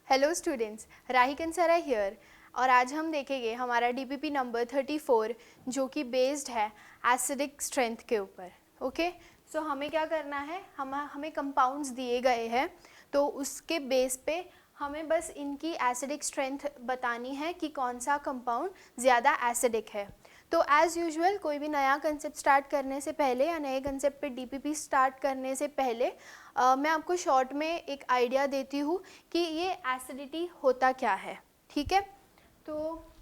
Hello students, Rahi Kansara here. और आज हम देखेंगे हमारा डीपीपी नंबर 34 जो कि बेस्ड है एसिडिक स्ट्रेंथ के ऊपर। ओके, सो हमें क्या करना है, हमें कंपाउंड्स दिए गए हैं, तो उसके बेस पे हमें बस इनकी एसिडिक स्ट्रेंथ बतानी है कि कौन सा कंपाउंड ज़्यादा एसिडिक है। तो एज़ यूजुअल कोई भी नया कंसेप्ट स्टार्ट करने से पहले या नए कंसेप्ट पे डीपीपी स्टार्ट करने से पहले मैं आपको शॉर्ट में एक आइडिया देती हूँ कि ये एसिडिटी होता क्या है। ठीक है, तो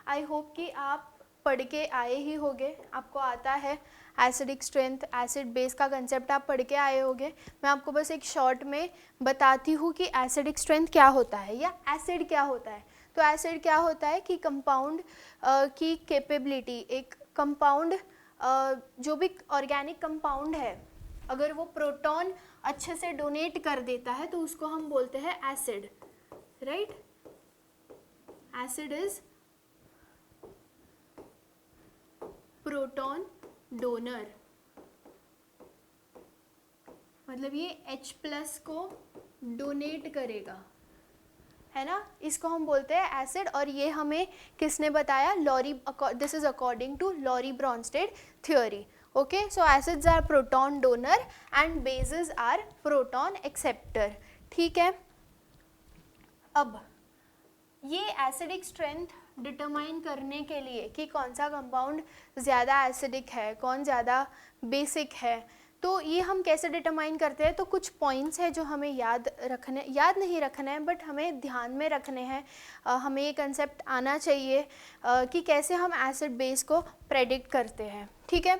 आई होप कि आप पढ़ के आए ही होंगे, आपको आता है एसिडिक स्ट्रेंथ, एसिड बेस का कंसेप्ट आप पढ़ के आए होंगे। मैं आपको बस एक शॉर्ट में बताती हूँ कि एसिडिक स्ट्रेंथ क्या होता है या एसिड क्या होता है। तो एसिड क्या होता है कि कंपाउंड की कैपेबिलिटी, एक कंपाउंड जो भी ऑर्गेनिक कंपाउंड है, अगर वो प्रोटॉन अच्छे से डोनेट कर देता है तो उसको हम बोलते हैं acid, right. Acid is proton donor, मतलब ये H+ को डोनेट करेगा, है ना, इसको हम बोलते हैं एसिड। और ये हमें किसने बताया, Lowry, this is according to Lowry Bronsted theory. Okay, so acids are proton donor and bases are proton acceptor. ठीक है, अब ये एसिडिक स्ट्रेंथ डिटरमाइन करने के लिए कि कौन सा कंपाउंड ज़्यादा एसिडिक है, कौन ज़्यादा बेसिक है, तो ये हम कैसे डिटरमाइन करते हैं। तो कुछ पॉइंट्स हैं जो हमें याद नहीं रखना है, बट हमें ध्यान में रखने हैं। हमें ये कंसेप्ट आना चाहिए कि कैसे हम एसिड बेस को प्रेडिक्ट करते हैं। ठीक है,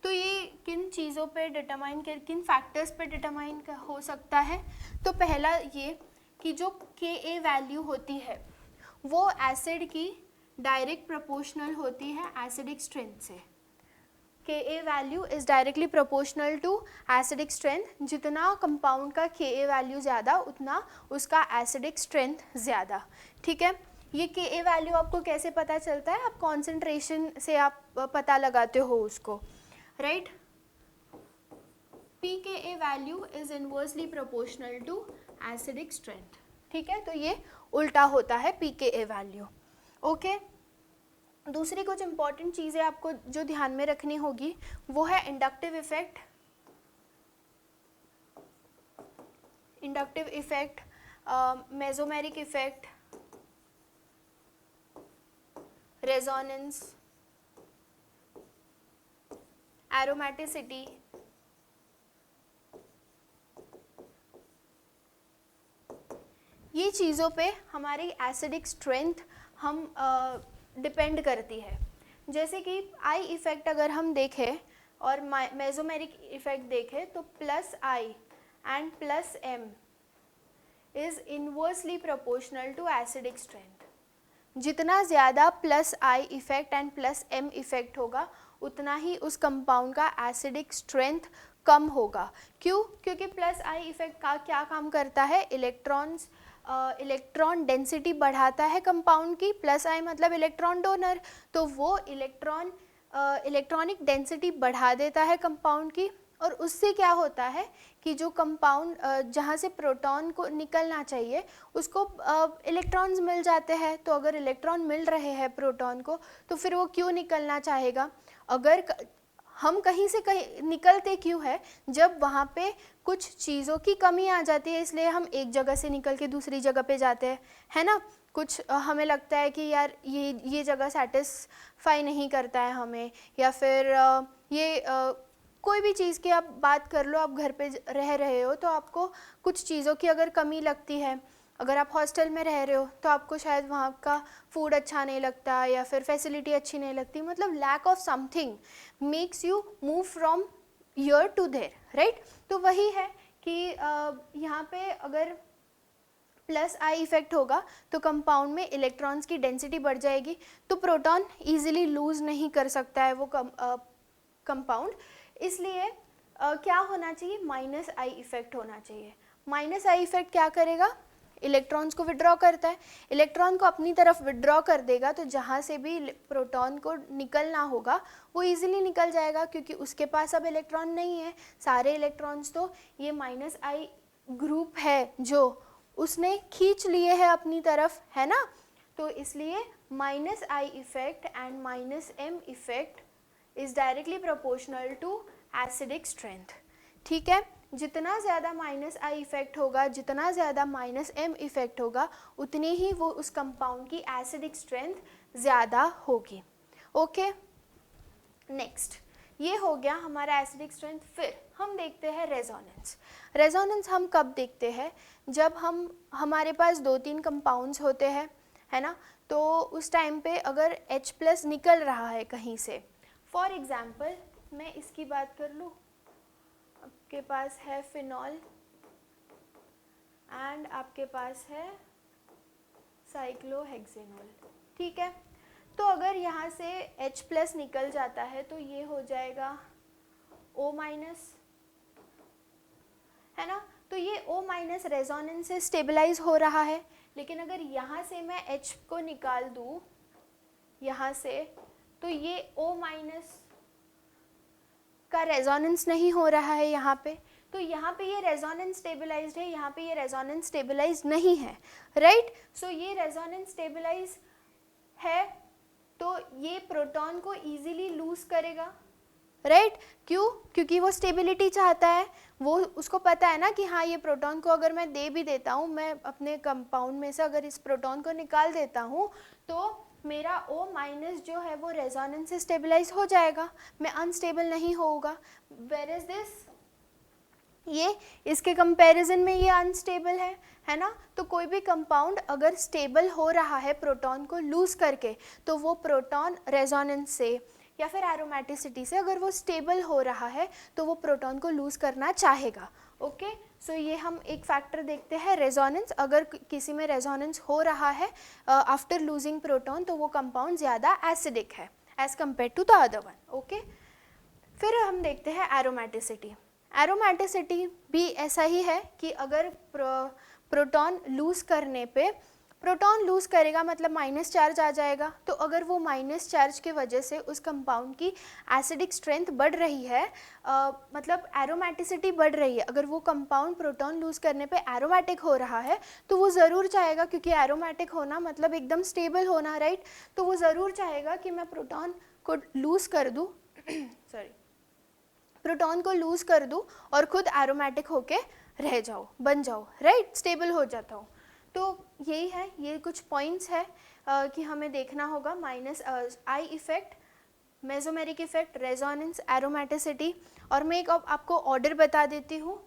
तो ये किन चीज़ों पे डिटरमाइन, किन फैक्टर्स पे डिटरमाइन हो सकता है। तो पहला ये कि जो Ka वैल्यू होती है वो एसिड की डायरेक्ट प्रोपोर्शनल होती है एसिडिक स्ट्रेंथ से। Ka value is directly proportional to acidic strength. जितना कंपाउंड का Ka वैल्यू ज़्यादा उतना उसका एसिडिक स्ट्रेंथ ज़्यादा। ठीक है, ये Ka वैल्यू आपको कैसे पता चलता है, आप कॉन्सेंट्रेशन से आप पता लगाते हो उसको, right. pKa value is inversely proportional to acidic strength. ठीक है, तो ये उल्टा होता है pKa वैल्यू। ओके, दूसरी कुछ इंपॉर्टेंट चीज़ें आपको जो ध्यान में रखनी होगी वो है inductive effect, mesomeric effect, resonance, aromaticity, ये चीज़ों पे हमारी एसिडिक स्ट्रेंथ हम डिपेंड करती है। जैसे कि आई इफ़ेक्ट अगर हम देखें और मेसोमेरिक इफ़ेक्ट देखें तो +I and +M is inversely proportional to acidic strength. जितना ज़्यादा +I effect and +M effect होगा उतना ही उस कंपाउंड का एसिडिक स्ट्रेंथ कम होगा। क्यों? क्योंकि +I इफ़ेक्ट का क्या काम करता है, इलेक्ट्रॉन डेंसिटी बढ़ाता है कंपाउंड की। +I मतलब इलेक्ट्रॉन डोनर, तो वो इलेक्ट्रॉनिक डेंसिटी बढ़ा देता है कंपाउंड की, और उससे क्या होता है कि जो कंपाउंड जहाँ से प्रोटॉन को निकलना चाहिए उसको इलेक्ट्रॉन्स मिल जाते हैं। तो अगर इलेक्ट्रॉन मिल रहे हैं प्रोटॉन को तो फिर वो क्यों निकलना चाहेगा। अगर हम कहीं से कहीं निकलते क्यों है, जब वहाँ पे कुछ चीज़ों की कमी आ जाती है, इसलिए हम एक जगह से निकल के दूसरी जगह पे जाते हैं, है ना। कुछ हमें लगता है कि यार ये जगह सेटिस्फाई नहीं करता है हमें, या फिर कोई भी चीज़ की आप बात कर लो, आप घर पे रह रहे हो तो आपको कुछ चीज़ों की अगर कमी लगती है, अगर आप हॉस्टल में रह रहे हो तो आपको शायद वहाँ का फूड अच्छा नहीं लगता या फिर फैसिलिटी अच्छी नहीं लगती, मतलब lack of something makes you move from here to there, right. तो वही है कि यहाँ पे अगर +I इफेक्ट होगा तो कंपाउंड में इलेक्ट्रॉन्स की डेंसिटी बढ़ जाएगी, तो प्रोटॉन ईजिली लूज नहीं कर सकता है वो कंपाउंड। इसलिए क्या होना चाहिए, -I इफेक्ट होना चाहिए। -I इफेक्ट क्या करेगा, इलेक्ट्रॉन्स को विड्रॉ करता है, इलेक्ट्रॉन को अपनी तरफ विड्रॉ कर देगा, तो जहाँ से भी प्रोटॉन को निकलना होगा वो इजीली निकल जाएगा, क्योंकि उसके पास अब इलेक्ट्रॉन नहीं है। सारे इलेक्ट्रॉन्स तो ये -I ग्रुप है जो उसने खींच लिए है अपनी तरफ, है ना। तो इसलिए minus I effect and minus M effect is directly proportional to acidic strength. ठीक है, जितना ज़्यादा माइनस आई इफेक्ट होगा, जितना ज़्यादा माइनस एम इफेक्ट होगा, उतनी ही वो उस कंपाउंड की एसिडिक स्ट्रेंथ ज़्यादा होगी। ओके, नेक्स्ट ये हो गया हमारा एसिडिक स्ट्रेंथ। फिर हम देखते हैं रेजोनेंस। रेजोनेंस हम कब देखते हैं? जब हमारे पास 2-3 कंपाउंड्स होते हैं, है ना, तो उस टाइम पे अगर H+ निकल रहा है कहीं से, फॉर एग्जाम्पल मैं इसकी बात कर लूँ, आपके पास है फिनॉल एंड आपके पास है साइक्लोहेक्सेनॉल, ठीक है। तो अगर यहाँ से H+ निकल जाता है तो ये हो जाएगा O-, है ना। तो ये O- रेजोनेंस से स्टेबलाइज हो रहा है, लेकिन अगर यहाँ से मैं H को निकाल दूँ यहाँ से, तो ये O- का रेजोनेंस नहीं हो रहा है यहाँ पे। तो यहाँ पे ये रेजोनेंस स्टेबलाइज्ड है, यहाँ पे ये रेजोनेंस स्टेबलाइज नहीं है, राइट। सो ये रेजोनेंस स्टेबलाइज है तो ये प्रोटॉन को इजीली लूज करेगा, राइट। क्यों? क्योंकि वो स्टेबिलिटी चाहता है, वो उसको पता है ना कि हाँ ये प्रोटॉन को अगर मैं दे भी देता हूँ, मैं अपने कंपाउंड में से अगर इस प्रोटॉन को निकाल देता हूँ तो मेरा O- जो है वो रेजोनेंस से स्टेबलाइज हो जाएगा, मैं अनस्टेबल नहीं होगा। वेयर इज दिस, ये इसके कंपैरिजन में ये अनस्टेबल है ना। तो कोई भी कंपाउंड अगर स्टेबल हो रहा है प्रोटॉन को लूज करके, तो वो प्रोटॉन रेजोनेंस से या फिर एरोमेटिसिटी से अगर वो स्टेबल हो रहा है तो वो प्रोटॉन को लूज करना चाहेगा। ओके, सो ये हम एक फैक्टर देखते हैं रेजोनेंस। अगर किसी में रेजोनेंस हो रहा है आफ्टर लूजिंग प्रोटॉन, तो वो कंपाउंड ज़्यादा एसिडिक है as compare to the other one. Okay, फिर हम देखते हैं एरोमेटिसिटी। एरोमेटिसिटी भी ऐसा ही है कि अगर प्रोटॉन लूज करने पे, प्रोटॉन लूज करेगा मतलब माइनस चार्ज आ जाएगा, तो अगर वो माइनस चार्ज के वजह से उस कंपाउंड की एसिडिक स्ट्रेंथ बढ़ रही है, मतलब एरोमेटिसिटी बढ़ रही है, अगर वो कंपाउंड प्रोटॉन लूज करने पे एरोमेटिक हो रहा है, तो वो ज़रूर चाहेगा, क्योंकि एरोमेटिक होना मतलब एकदम स्टेबल होना, राइट। तो वो ज़रूर चाहेगा कि मैं प्रोटॉन को लूज कर दूँ सॉरी, प्रोटॉन को लूज कर दूँ और खुद एरोमेटिक होके रह जाओ, बन जाओ, राइट, स्टेबल हो जाता हूँ। तो यही है, ये कुछ पॉइंट्स है कि हमें देखना होगा। Minus I effect, mesomeric effect, resonance, aromaticity, और मैं एक आपको ऑर्डर बता देती हूँ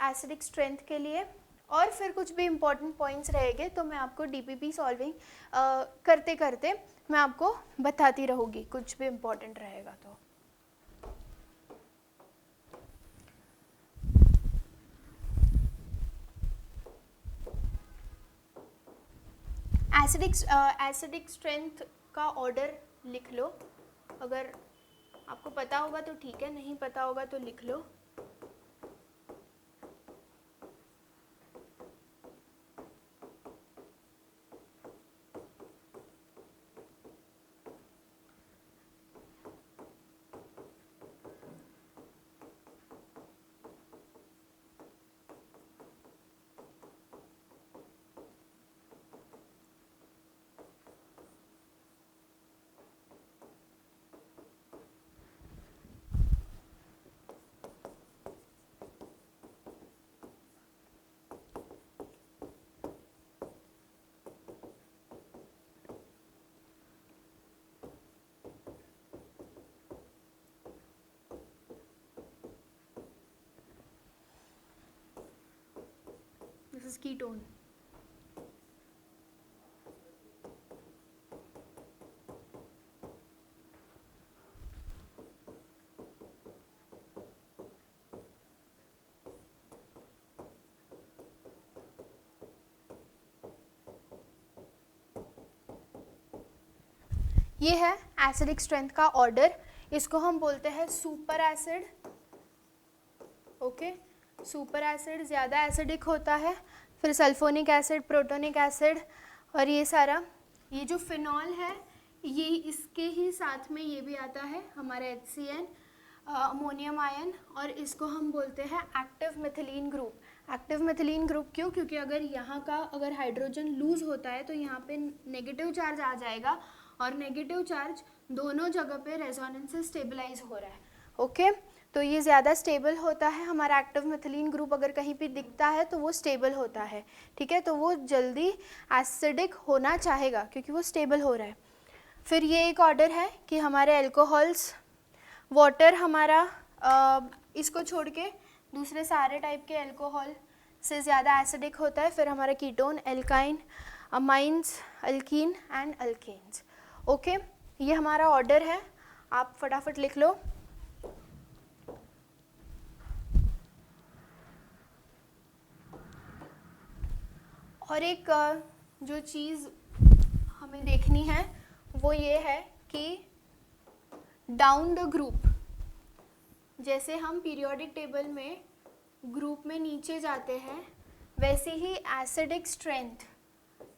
एसिडिक स्ट्रेंथ के लिए, और फिर कुछ भी इम्पॉर्टेंट पॉइंट्स रहेंगे तो मैं आपको डीपीपी सॉल्विंग करते करते मैं आपको बताती रहूँगी, कुछ भी इम्पॉर्टेंट रहेगा तो। एसिडिक स्ट्रेंथ का ऑर्डर लिख लो, अगर आपको पता होगा तो ठीक है, नहीं पता होगा तो लिख लो। This is ketone. ये है एसिडिक स्ट्रेंथ का ऑर्डर, इसको हम बोलते हैं super acid. Okay, super acid ज़्यादा एसिडिक होता है, फिर सल्फोनिक एसिड, प्रोटोनिक एसिड, और ये सारा, ये जो फिनॉल है ये इसके ही साथ में ये भी आता है हमारा HCN, अमोनियम आयन, और इसको हम बोलते हैं active methylene group. Active methylene group क्यों? क्योंकि अगर यहाँ का अगर हाइड्रोजन लूज होता है तो यहाँ पे नेगेटिव चार्ज आ जाएगा और नेगेटिव चार्ज दोनों जगह पे रेजोनेंस से स्टेबलाइज हो रहा है। ओके, तो ये ज़्यादा स्टेबल होता है। हमारा एक्टिव मिथिलीन ग्रुप अगर कहीं पे दिखता है तो वो स्टेबल होता है, ठीक है, तो वो जल्दी एसिडिक होना चाहेगा क्योंकि वो स्टेबल हो रहा है। फिर ये एक ऑर्डर है कि हमारे अल्कोहल्स, वाटर हमारा इसको छोड़ के दूसरे सारे टाइप के अल्कोहल से ज़्यादा एसिडिक होता है। फिर हमारा ketone, alkyne, amines, alkene and alkanes. Okay, ये हमारा ऑर्डर है, आप फटाफट लिख लो। और एक जो चीज़ हमें देखनी है वो ये है कि डाउन द ग्रुप, जैसे हम पीरियोडिक टेबल में ग्रुप में नीचे जाते हैं वैसे ही एसिडिक स्ट्रेंथ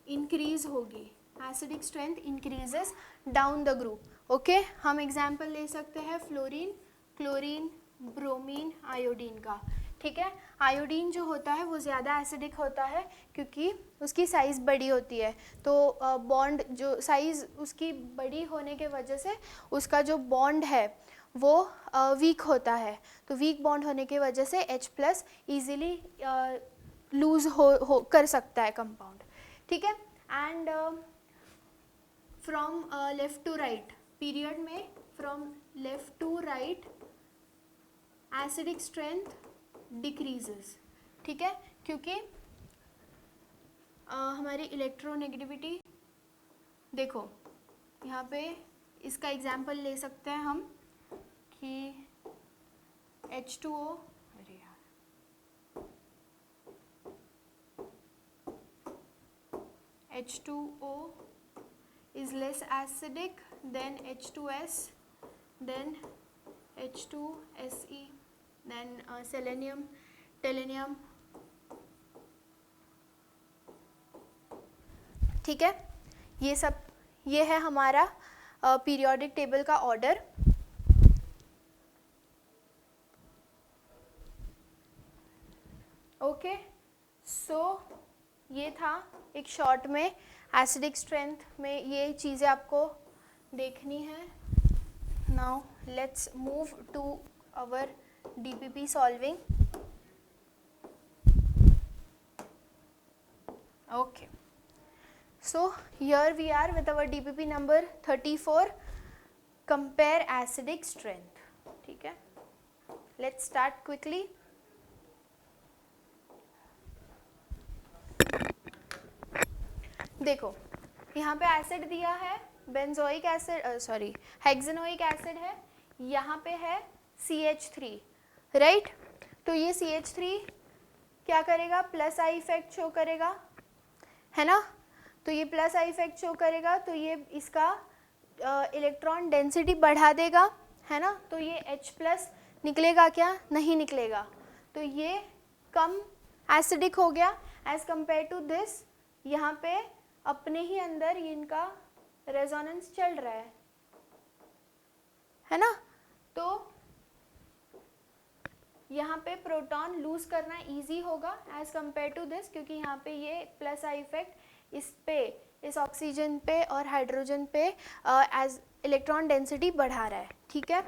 इंक्रीज होगी, acidic strength increases down the group. Okay, हम एग्जाम्पल ले सकते हैं फ्लोरीन, क्लोरीन, ब्रोमीन, आयोडीन का, ठीक है। आयोडीन जो होता है वो ज़्यादा एसिडिक होता है क्योंकि उसकी साइज़ बड़ी होती है, तो बॉन्ड जो साइज़ उसकी बड़ी होने के वजह से उसका जो बॉन्ड है वो वीक होता है, तो वीक बॉन्ड होने की वजह से H+ ईजिली लूज हो कर सकता है कंपाउंड, ठीक है। And from left to right period में, from left to right acidic strength decreases, ठीक है, क्योंकि हमारी इलेक्ट्रोनेगेटिविटी, देखो यहाँ पे इसका एग्जाम्पल ले सकते हैं हम कि H2O, अरे यार H2O is less acidic than H2S, then H2Se, then selenium, टेलेनियम, ठीक है। ये सब ये है हमारा पीरियोडिक टेबल का ऑर्डर। ओके, सो ये था एक शॉर्ट में एसिडिक स्ट्रेंथ में ये चीज़ें आपको देखनी है। Now let's move to our DPP solving. Okay, so here we are with our DPP number 34, compare acidic strength, ठीक है। Let's start quickly. देखो यहाँ पे एसिड दिया है, बेंजोइक एसिड, सॉरी हेक्सेनोइक एसिड है, यहाँ पे है CH3, राइट, तो ये CH3 क्या करेगा, प्लस आई इफेक्ट शो करेगा, है ना, तो ये प्लस आई इफेक्ट शो करेगा, तो ये इसका इलेक्ट्रॉन डेंसिटी बढ़ा देगा, है ना, तो ये H+ निकलेगा क्या, नहीं निकलेगा, तो ये कम एसिडिक हो गया एज कंपेयर टू दिस। यहाँ पे अपने ही अंदर इनका रेजोनेंस चल रहा है ना, तो यहाँ पे प्रोटॉन लूज करना इजी होगा एज कंपेयर टू दिस, क्योंकि यहाँ पे ये प्लस आई इफेक्ट इस पे, इस ऑक्सीजन पे और हाइड्रोजन पे एज इलेक्ट्रॉन डेंसिटी बढ़ा रहा है, ठीक है।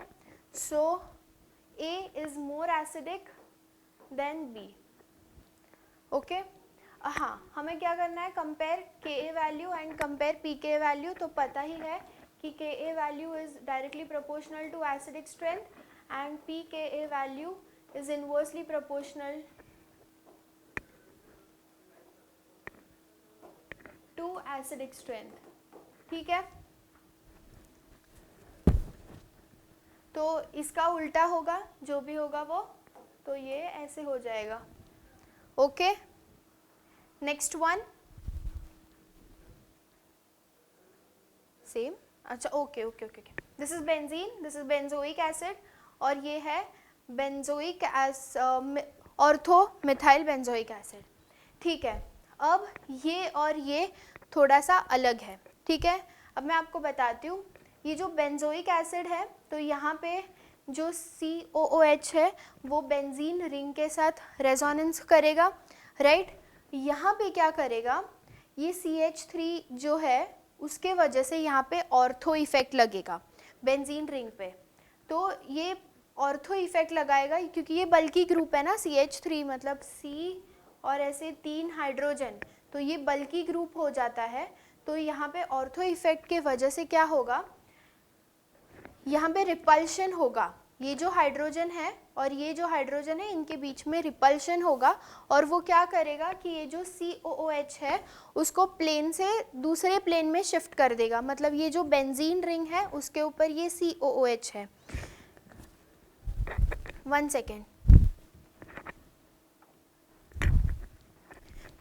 So A is more acidic than B, okay. हाँ, हमें क्या करना है, compare Ka value and compare Pk value, तो पता ही है कि Ka value is directly proportional to acidic strength and Pka value is inversely proportional to acidic strength, ठीक है। तो इसका उल्टा होगा, जो भी होगा वो, तो ये ऐसे हो जाएगा, ओके। नेक्स्ट वन सेम, अच्छा okay okay okay, this is benzene, this is benzoic acid और ये है benzoic ortho methyl benzoic acid, ठीक है। अब ये और ये थोड़ा सा अलग है, ठीक है। अब मैं आपको बताती हूँ, ये जो बेंजोइक एसिड है तो यहाँ पे जो COOH है वो बेंजीन रिंग के साथ रेजोनेंस करेगा, राइट। यहाँ पे क्या करेगा, ये CH3 जो है उसके वजह से यहाँ पे ऑर्थो इफेक्ट लगेगा बेंजीन रिंग पे। तो ये ऑर्थो इफेक्ट लगाएगा क्योंकि ये बल्की ग्रुप है ना, CH3 मतलब C और ऐसे 3 हाइड्रोजन, तो ये बल्की ग्रुप हो जाता है। तो यहाँ पे ऑर्थो इफेक्ट के वजह से क्या होगा, यहाँ पे रिपल्शन होगा, ये जो हाइड्रोजन है और ये जो हाइड्रोजन है इनके बीच में रिपल्शन होगा, और वो क्या करेगा कि ये जो COOH है उसको प्लेन से दूसरे प्लेन में शिफ्ट कर देगा। मतलब ये जो बेंजीन रिंग है उसके ऊपर ये COOH है। 1 सेकेंड,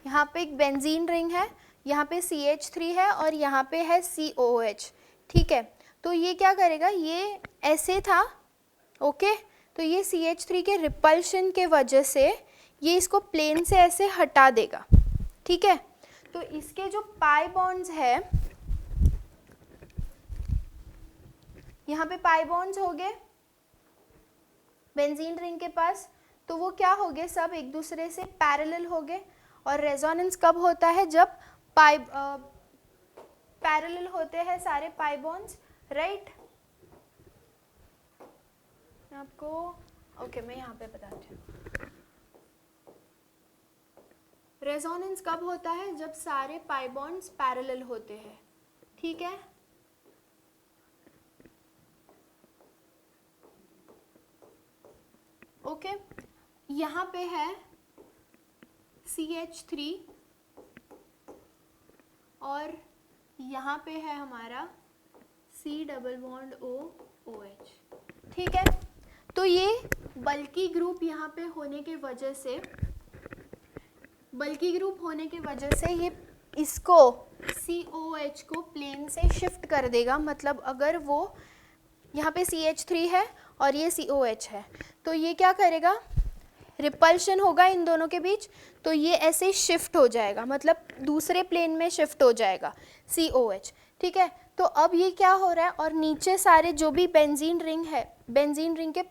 यहाँ पे एक बेंजीन रिंग है, यहाँ पे CH3 है और यहाँ पे है COOH, ठीक है। तो ये क्या करेगा, ये ऐसे था, ओके। तो ये CH3 के रिपल्शन के वजह से ये इसको प्लेन से ऐसे हटा देगा, ठीक है। तो इसके जो पाई बॉन्ड्स है, यहाँ पे पाई बॉन्ड्स हो गए बेंजीन रिंग के पास, तो वो क्या हो गए, सब एक दूसरे से पैरेलल हो गए। और रेजोनेंस कब होता है, जब पैरेलल होते हैं सारे पाई बॉन्ड्स, राइट। आपको ओके मैं यहाँ पे बताती हूँ। रेजोनेंस कब होता है, जब सारे पाई बॉन्ड्स पैरेलल होते हैं, ठीक है। ओके, यहाँ पे है CH3 और यहाँ पे है हमारा C डबल बॉन्ड OH, ठीक है। तो ये बल्की ग्रुप यहाँ पे होने के वजह से, बल्की ग्रुप होने की वजह से ये इसको COH को प्लेन से शिफ्ट कर देगा। मतलब अगर वो यहाँ पे CH3 है और ये COH है, तो ये क्या करेगा, रिपल्शन होगा इन दोनों के बीच, तो ये ऐसे शिफ्ट हो जाएगा, मतलब दूसरे प्लेन में शिफ्ट हो जाएगा COH, ठीक है। तो अब ये क्या हो रहा है, और नीचे सारे जो भी बेंजीन रिंग है, बेंजीन रिंग के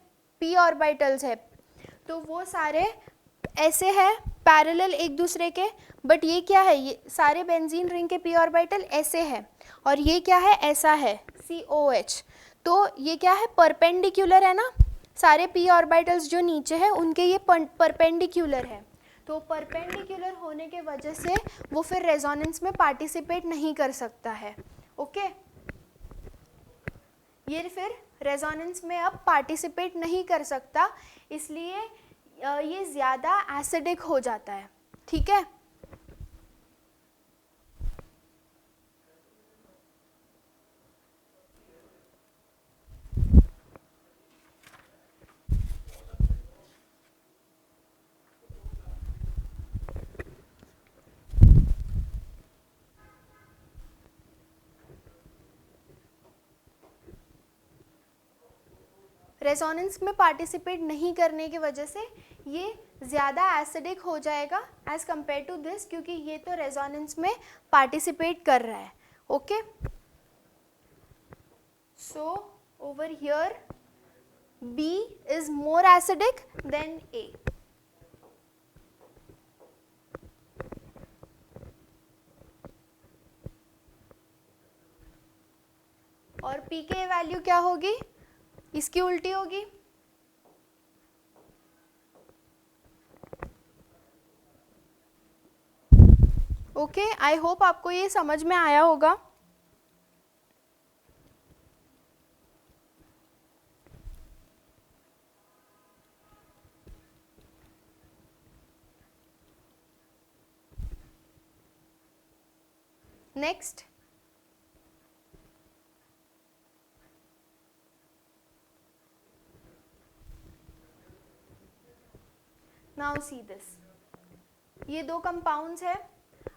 p ऑर्बिटल्स है, तो वो सारे ऐसे है पैरेलल एक दूसरे के, बट ये क्या है, ये सारे बेंजीन रिंग के p ऑर्बिटल ऐसे है और ये क्या है, ऐसा है COH। तो ये क्या है, परपेंडिकुलर है ना, सारे p ऑर्बिटल्स जो नीचे है उनके ये परपेंडिकुलर है। तो परपेंडिकुलर होने के वजह से वो फिर रेजोनेंस में पार्टिसिपेट नहीं कर सकता है, ओके। ये फिर रेजोनेंस में अब पार्टिसिपेट नहीं कर सकता, इसलिए ये ज़्यादा एसिडिक हो जाता है, ठीक है। रेजोनेंस में पार्टिसिपेट नहीं करने की वजह से ये ज़्यादा एसिडिक हो जाएगा एज़ कम्पेयर टू दिस, क्योंकि ये तो रेजोनेंस में पार्टिसिपेट कर रहा है, okay. So over here B is more acidic than A. और P के वैल्यू क्या होगी, इसकी उल्टी होगी, ओके। आई होप आपको ये समझ में आया होगा। नेक्स्ट, नाउ सी दिस, ये दो कंपाउंड्स है।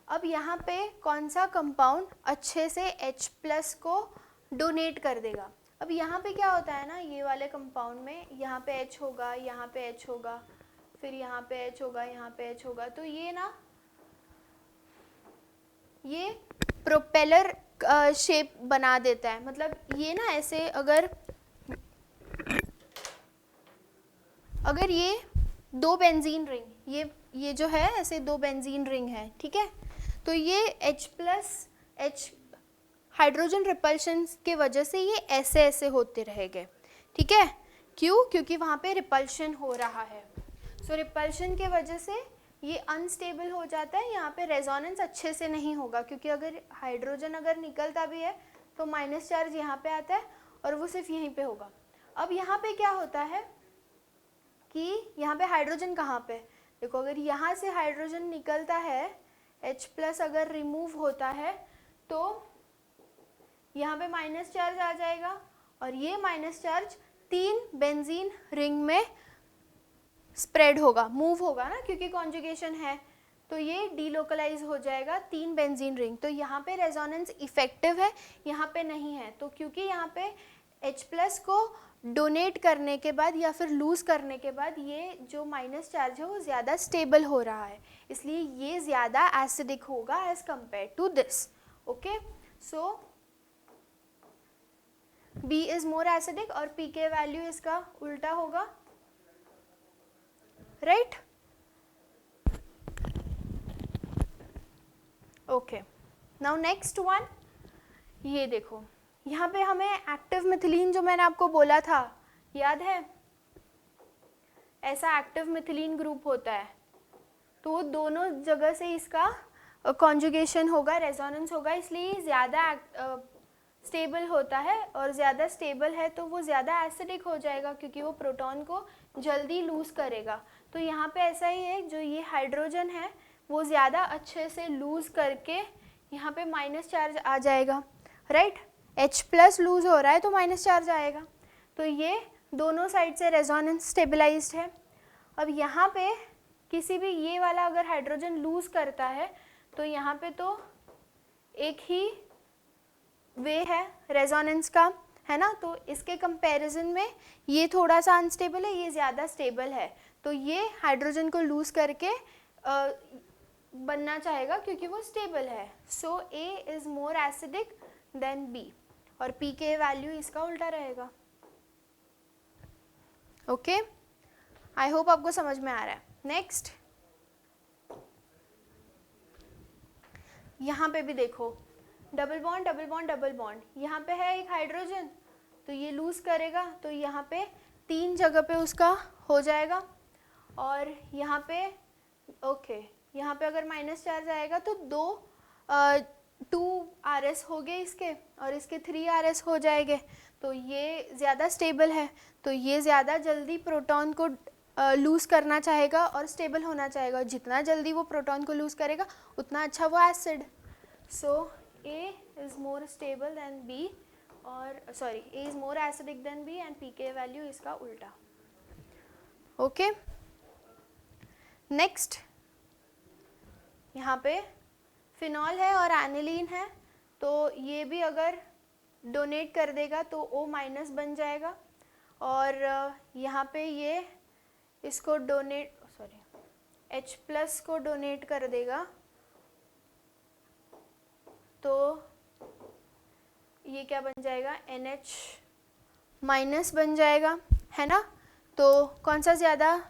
अब यहाँ पे कौन सा कंपाउंड अच्छे से H+ को डोनेट कर देगा। अब यहाँ पे क्या होता है ना, ये वाले कंपाउंड में यहाँ पे H होगा, यहाँ पे H होगा, फिर यहाँ पे H होगा, यहाँ पे H होगा, तो ये ना, ये प्रोपेलर शेप बना देता है। मतलब ये ना ऐसे अगर अगर ये दो बेंजीन रिंग, ये जो है ऐसे दो बेंजीन रिंग है, ठीक है, तो ये H+ हाइड्रोजन रिपल्शन के वजह से ये ऐसे ऐसे होते रहेंगे, ठीक है। क्यों? क्योंकि वहाँ पे रिपल्शन हो रहा है। सो रिपल्शन के वजह से ये अनस्टेबल हो जाता है, यहाँ पे रेजोनेंस अच्छे से नहीं होगा, क्योंकि अगर हाइड्रोजन अगर निकलता भी है तो माइनस चार्ज यहाँ पे आता है और वो सिर्फ यहीं पे होगा। अब यहाँ पे क्या होता है कि यहाँ पे हाइड्रोजन कहाँ पे, देखो अगर यहाँ से हाइड्रोजन निकलता है, H+ अगर रिमूव होता है तो यहाँ पे माइनस चार्ज आ जाएगा और ये माइनस चार्ज 3 बेंजीन रिंग में स्प्रेड होगा, मूव होगा ना, क्योंकि कॉन्जुगेशन है, तो ये डीलोकलाइज हो जाएगा 3 बेंजीन रिंग। तो यहाँ पे रेजोनेंस इफेक्टिव है, यहाँ पे नहीं है। तो क्योंकि यहाँ पे H+ को डोनेट करने के बाद या फिर लूज करने के बाद ये जो माइनस चार्ज है वो ज़्यादा स्टेबल हो रहा है, इसलिए ये ज़्यादा एसिडिक होगा as compare to this. Okay, so B is more acidic और pK वैल्यू इसका उल्टा होगा, right. Okay, now next one, ये देखो यहाँ पे हमें एक्टिव मिथिलीन जो मैंने आपको बोला था, याद है, ऐसा एक्टिव मिथिलीन ग्रुप होता है, तो दोनों जगह से इसका कॉन्जुगेशन होगा, रेजोनेंस होगा, इसलिए ज़्यादा स्टेबल होता है, और ज़्यादा स्टेबल है तो वो ज़्यादा एसिडिक हो जाएगा क्योंकि वो प्रोटॉन को जल्दी लूज़ करेगा। तो यहाँ पे ऐसा ही है, जो ये हाइड्रोजन है वो ज़्यादा अच्छे से लूज़ करके यहाँ पे माइनस चार्ज आ जाएगा, राइट। H+ लूज़ हो रहा है तो माइनस चार्ज आएगा, तो ये दोनों साइड से रेजोनेंस स्टेबलाइज्ड है। अब यहाँ पे किसी भी ये वाला अगर हाइड्रोजन लूज़ करता है तो यहाँ पे तो एक ही वे है रेजोनेंस का, है ना, तो इसके कंपैरिजन में ये थोड़ा सा अनस्टेबल है, ये ज़्यादा स्टेबल है, तो ये हाइड्रोजन को लूज़ करके बनना चाहेगा क्योंकि वो स्टेबल है। So A is more acidic than B और pK वैल्यू इसका उल्टा रहेगा। ओके, आई होप आपको समझ में आ रहा है। नेक्स्ट, यहाँ पे भी देखो double bond double bond double bond, यहाँ पे है एक हाइड्रोजन तो ये लूज़ करेगा, तो यहाँ पे 3 जगह पे उसका हो जाएगा, और यहाँ पे ओके, यहाँ पे अगर माइनस चार्ज आएगा तो 2 RS हो गए इसके, और इसके 3 RS हो जाएंगे, तो ये ज़्यादा स्टेबल है, तो ये ज़्यादा जल्दी प्रोटॉन को लूज़ करना चाहेगा और स्टेबल होना चाहेगा, जितना जल्दी वो प्रोटॉन को लूज़ करेगा उतना अच्छा वो acid. So A is more stable than B, और sorry A is more acidic than B and pK value इसका उल्टा। ओके, नेक्स्ट, यहाँ पे फिनॉल है और एनिलीन है, तो ये भी अगर डोनेट कर देगा तो O- बन जाएगा, और यहाँ पे ये इसको डोनेट H+ को डोनेट कर देगा तो ये क्या बन जाएगा, NH- बन जाएगा, है ना। तो कौन सा ज़्यादा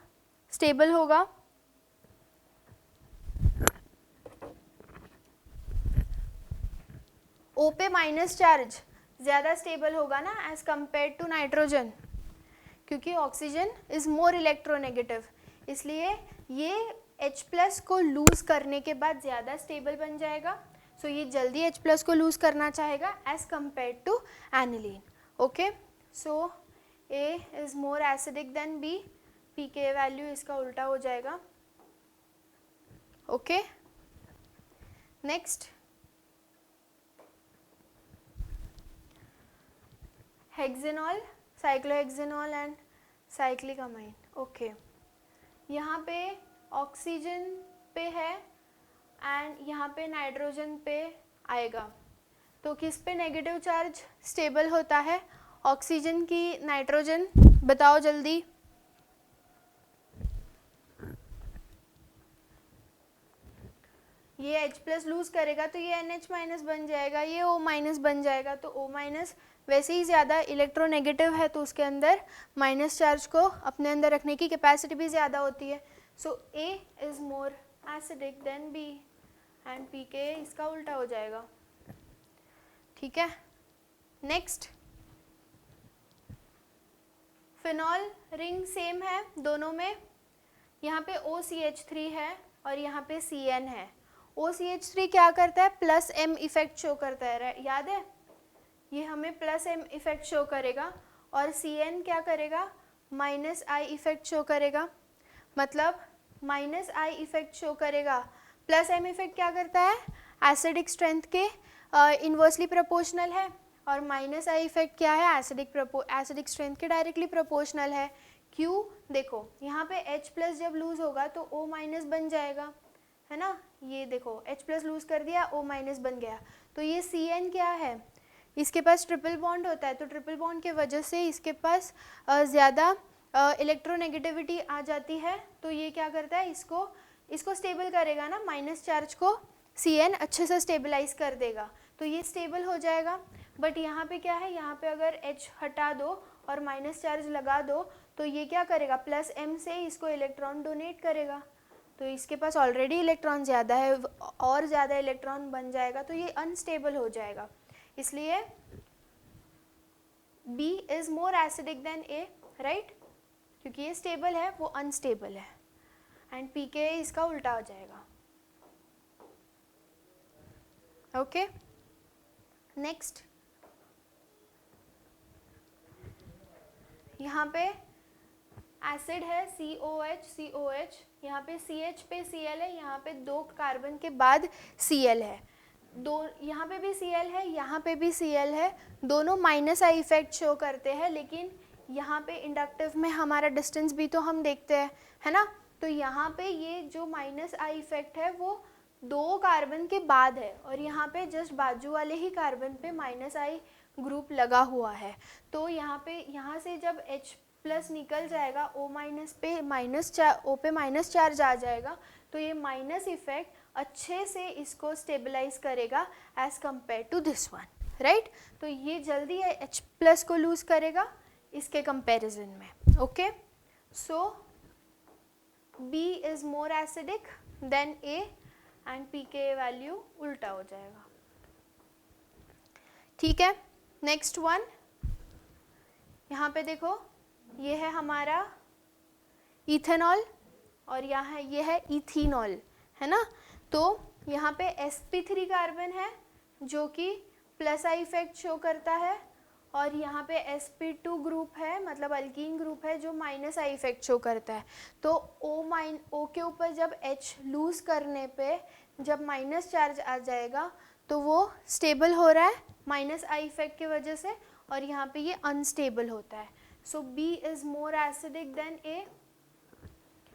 स्टेबल होगा, O पे माइनस चार्ज ज़्यादा स्टेबल होगा ना एज कंपेयर टू नाइट्रोजन, क्योंकि ऑक्सीजन इज़ मोर इलेक्ट्रोनेगेटिव, इसलिए ये H+ को लूज़ करने के बाद ज़्यादा स्टेबल बन जाएगा। सो ये जल्दी H+ को लूज़ करना चाहेगा as compare to aniline. Okay, so A is more acidic than B, pK value इसका उल्टा हो जाएगा। Okay, next, hexanol, cyclohexanol and cyclic amine. Okay, यहाँ पे ऑक्सीजन पे है एंड यहाँ पे नाइट्रोजन पे आएगा, तो किस पे नेगेटिव चार्ज स्टेबल होता है, ऑक्सीजन की नाइट्रोजन, बताओ जल्दी। ये H प्लस लूज करेगा तो ये NH माइनस बन जाएगा, ये O माइनस बन जाएगा, तो O माइनस वैसे ही ज़्यादा इलेक्ट्रोनेगेटिव है तो उसके अंदर माइनस चार्ज को अपने अंदर रखने की कैपेसिटी भी ज़्यादा होती है. So A is more acidic than B and pK इसका उल्टा हो जाएगा. ठीक है. नेक्स्ट, फिनॉल रिंग सेम है दोनों में. यहाँ पे OCH3 है और यहाँ पे CN है. OCH3 क्या करता है, प्लस M इफेक्ट शो करता है, याद है, ये हमें प्लस M इफेक्ट शो करेगा. और CN क्या करेगा, माइनस I इफेक्ट शो करेगा. मतलब माइनस I इफेक्ट शो करेगा. प्लस M इफेक्ट क्या करता है, एसिडिक स्ट्रेंथ के इन्वर्सली प्रोपोर्शनल है, और माइनस I इफेक्ट क्या है, एसिडिक स्ट्रेंथ के डायरेक्टली प्रोपोर्शनल है. क्यों, देखो यहाँ पे H प्लस जब लूज होगा तो O माइनस बन जाएगा, है ना. ये देखो H प्लस लूज कर दिया, O माइनस बन गया. तो ये CN क्या है, इसके पास ट्रिपल बॉन्ड होता है, तो ट्रिपल बॉन्ड की वजह से इसके पास ज़्यादा इलेक्ट्रोनेगेटिविटी आ जाती है. तो ये क्या करता है, इसको स्टेबल करेगा ना, माइनस चार्ज को CN अच्छे से स्टेबलाइज कर देगा, तो ये स्टेबल हो जाएगा. बट यहाँ पे क्या है, यहाँ पे अगर H हटा दो और माइनस चार्ज लगा दो तो ये क्या करेगा, प्लस M से इसको इलेक्ट्रॉन डोनेट करेगा. तो इसके पास ऑलरेडी इलेक्ट्रॉन ज़्यादा है, और ज़्यादा इलेक्ट्रॉन बन जाएगा तो ये अनस्टेबल हो जाएगा. इसलिए B is more acidic then A, right, क्योंकि ये स्टेबल है, वो अनस्टेबल है. एंड pK इसका उल्टा हो जाएगा. ओके. नेक्स्ट, यहाँ पे एसिड है COH, यहाँ पे CH पे Cl है, यहाँ पे 2 कार्बन के बाद Cl है, यहाँ पे भी Cl है, यहाँ पे भी Cl है. दोनों माइनस I इफेक्ट शो करते हैं, लेकिन यहाँ पे इंडक्टिव में हमारा डिस्टेंस भी तो हम देखते हैं, है ना. तो यहाँ पे ये जो माइनस I इफेक्ट है वो 2 कार्बन के बाद है, और यहाँ पे जस्ट बाजू वाले ही कार्बन पे माइनस I ग्रुप लगा हुआ है. तो यहाँ से जब H प्लस निकल जाएगा, O माइनस पे O पे माइनस चार्ज आ जाएगा, तो ये माइनस इफेक्ट अच्छे से इसको स्टेबलाइज करेगा as compare to this one, right. तो ये जल्दी H प्लस को लूज करेगा इसके कंपैरिजन में. Okay. So B is more acidic then A and pK value उल्टा हो जाएगा. ठीक है. नेक्स्ट वन, यहाँ पे देखो, ये है हमारा इथेनॉल और यहाँ ये है इथेनॉल, है ना. तो यहाँ पे sp3 कार्बन है जो कि प्लस I इफेक्ट शो करता है, और यहाँ पे sp2 ग्रुप है, मतलब अल्कीन ग्रुप है, जो माइनस I इफेक्ट शो करता है. तो O के ऊपर जब H लूज करने पे जब माइनस चार्ज आ जाएगा तो वो स्टेबल हो रहा है माइनस I इफेक्ट की वजह से, और यहाँ पे ये अनस्टेबल होता है. सो B is more acidic then A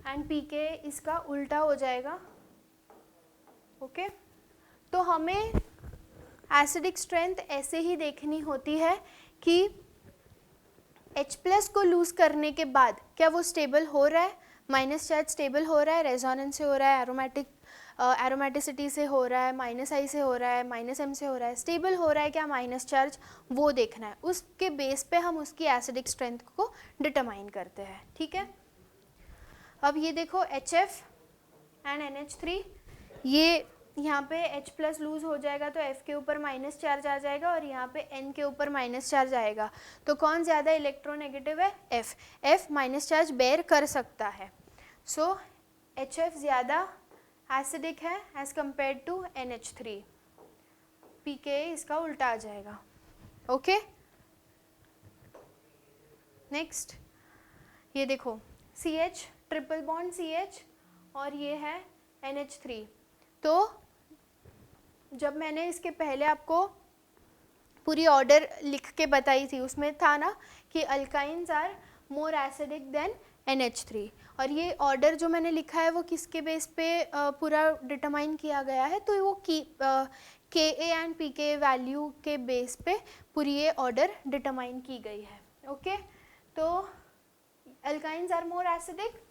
and pK इसका उल्टा हो जाएगा. ओके. तो हमें एसिडिक स्ट्रेंथ ऐसे ही देखनी होती है कि H प्लस को लूज़ करने के बाद क्या वो स्टेबल हो रहा है, माइनस चार्ज स्टेबल हो रहा है, रेजोनेंस से हो रहा है, एरोमेटिसिटी से हो रहा है, माइनस I से हो रहा है, माइनस M से हो रहा है, स्टेबल हो रहा है क्या माइनस चार्ज, वो देखना है. उसके बेस पे हम उसकी एसिडिक स्ट्रेंथ को डिटरमाइन करते हैं. ठीक है. अब ये देखो HF एंड NH3, ये यहाँ पे H प्लस लूज हो जाएगा तो F के ऊपर माइनस चार्ज आ जाएगा, और यहाँ पे N के ऊपर माइनस चार्ज आएगा. तो कौन ज़्यादा इलेक्ट्रोनेगेटिव है, F माइनस चार्ज बेयर कर सकता है. सो HF ज़्यादा एसिडिक है as compare to NH3. pK इसका उल्टा आ जाएगा. ओके. नेक्स्ट, ये देखो CH, ट्रिपल बॉन्ड CH, और ये है NH3. तो जब मैंने इसके पहले आपको पूरी ऑर्डर लिख के बताई थी, उसमें था ना कि alkynes are more acidic than NH3, और ये ऑर्डर जो मैंने लिखा है वो किसके बेस पे पूरा डिटरमाइन किया गया है, तो वो Ka एंड pK वैल्यू के बेस पे पूरी ये ऑर्डर डिटरमाइन की गई है. ओके. तो alkynes are more acidic,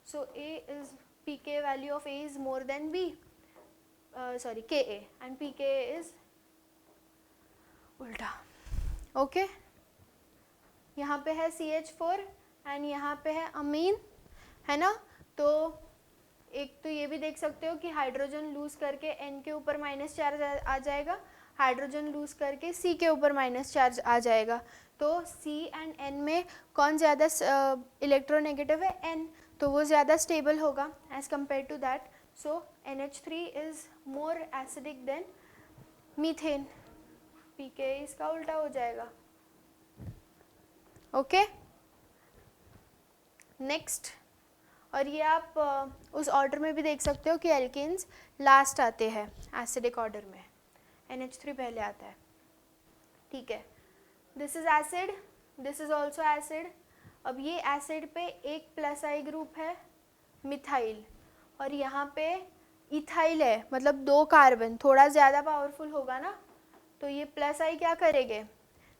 so A is pK value of A is more than B. sorry Ka and pKa is उल्टा. ओके यहाँ पे है CH4 एंड यहाँ पे है अमीन, है ना. तो एक तो ये भी देख सकते हो कि हाइड्रोजन लूज करके N के ऊपर माइनस चार्ज आ जाएगा, हाइड्रोजन लूज करके C के ऊपर माइनस चार्ज आ जाएगा. तो C एंड N में कौन ज़्यादा इलेक्ट्रोनेगेटिव है? N. तो वो ज़्यादा स्टेबल होगा as compare to that. So NH3 is more acidic than methane. pK इसका उल्टा हो जाएगा. Okay next. और ये आप उस ऑर्डर में भी देख सकते हो कि एल्केन्स लास्ट आते हैं एसिडिक ऑर्डर में, NH3 पहले आता है. ठीक है, this is acid, this is also acid. अब ये एसिड पे एक प्लस आई ग्रुप है मिथाइल और यहाँ पे इथाइल है, मतलब 2 कार्बन, थोड़ा ज़्यादा पावरफुल होगा ना. तो ये प्लस आई क्या करेंगे,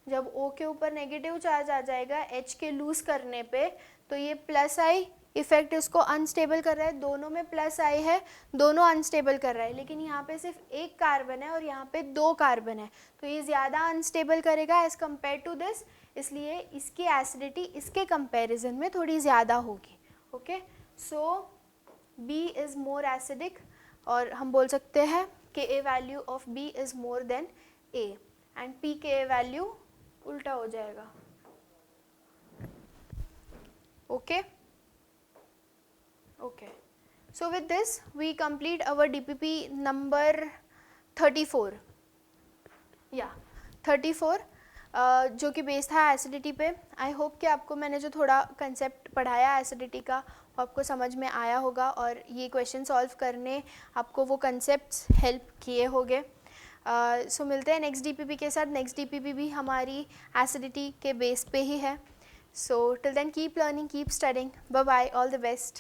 जब O के ऊपर नेगेटिव चार्ज आ जाएगा H के लूज करने पे, तो ये प्लस आई इफेक्ट इसको अनस्टेबल कर रहा है. दोनों में प्लस आई है, दोनों अनस्टेबल कर रहा है, लेकिन यहाँ पे सिर्फ एक कार्बन है और यहाँ पे 2 कार्बन है, तो ये ज़्यादा अनस्टेबल करेगा एज कम्पेयर टू दिस. इसलिए इसकी एसिडिटी इसके कंपैरिजन में थोड़ी ज़्यादा होगी. Okay, so B is more acidic और हम बोल सकते हैं Ka value of B is more than A and pKa value उल्टा हो जाएगा. Okay okay, so with this we complete our DPP number 34. या 34 जो कि बेस था एसिडिटी पे. आई होप कि आपको मैंने जो थोड़ा कंसेप्ट पढ़ाया एसिडिटी का वो आपको समझ में आया होगा और ये क्वेश्चन सॉल्व करने आपको वो कंसेप्ट्स हेल्प किए होंगे. सो मिलते हैं नेक्स्ट DPP के साथ. नेक्स्ट DPP भी हमारी एसिडिटी के बेस पे ही है. So till then keep learning, keep studying. Bye bye, all the best.